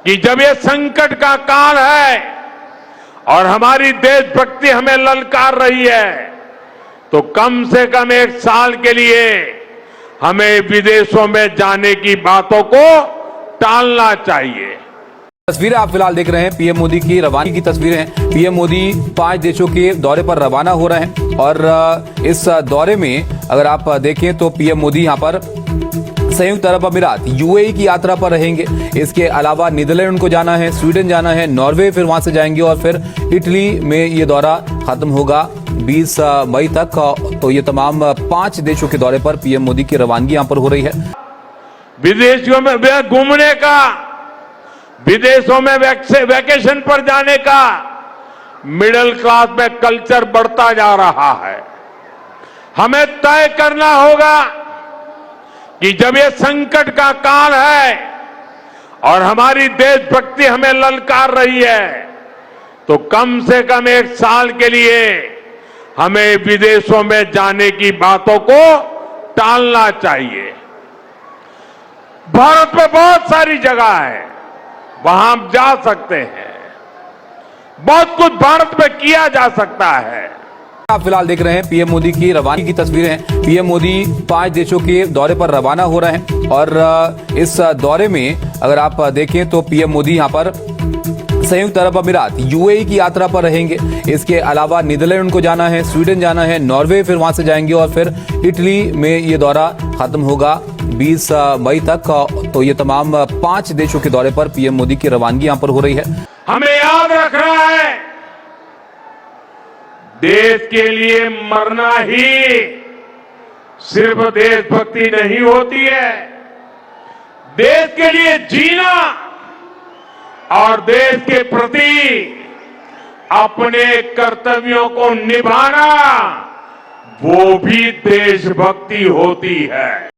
कि जब ये संकट का काल है और हमारी देशभक्ति हमें ललकार रही है, तो कम से कम 1 साल के लिए हमें विदेशों में जाने की बातों को टालना चाहिए। तस्वीरें आप फिलहाल देख रहे हैं पीएम मोदी की रवानगी की तस्वीरें हैं। पीएम मोदी 5 देशों के दौरे पर रवाना हो रहे हैं और इस दौरे में अगर आप देखें तो पीएम मोदी यहां पर संयुक्त अरब अमीरात यूएई की यात्रा पर रहेंगे। इसके अलावा नीदरलैंड उनको जाना है, स्वीडन जाना है, नॉर्वे फिर वहां से जाएंगे और फिर इटली में ये दौरा खत्म होगा 20 मई तक। तो ये तमाम 5 देशों के दौरे पर पीएम मोदी की रवानगी यहां पर हो रही है। विदेशों में घूमने का, विदेशों में वैकेशन पर जाने का मिडिल क्लास में कल्चर बढ़ता जा रहा है। हमें तय करना होगा कि जब ये संकट का काल है और हमारी देशभक्ति हमें ललकार रही है, तो कम से कम 1 साल के लिए हमें विदेशों में जाने की बातों को टालना चाहिए। भारत में बहुत सारी जगह है, वहां हम जा सकते हैं, बहुत कुछ भारत में किया जा सकता है। आप फिलहाल देख रहे हैं पीएम मोदी की रवानगी की तस्वीरें हैं। पीएम मोदी 5 देशों के दौरे पर रवाना हो रहे हैं और इस दौरे में अगर आप देखें तो पीएम मोदी यहां पर संयुक्त अरब अमीरात यूएई की यात्रा पर रहेंगे। इसके अलावा नीदरलैंड उनको जाना है, स्वीडन जाना है, नॉर्वे फिर वहां से जाएंगे और फिर इटली में ये दौरा खत्म होगा 20 मई तक। तो ये तमाम 5 देशों के दौरे पर पीएम मोदी की रवानगी यहां पर हो रही है। हमें याद रखना है, देश के लिए मरना ही सिर्फ देशभक्ति नहीं होती है, देश के लिए जीना और देश के प्रति अपने कर्तव्यों को निभाना, वो भी देशभक्ति होती है।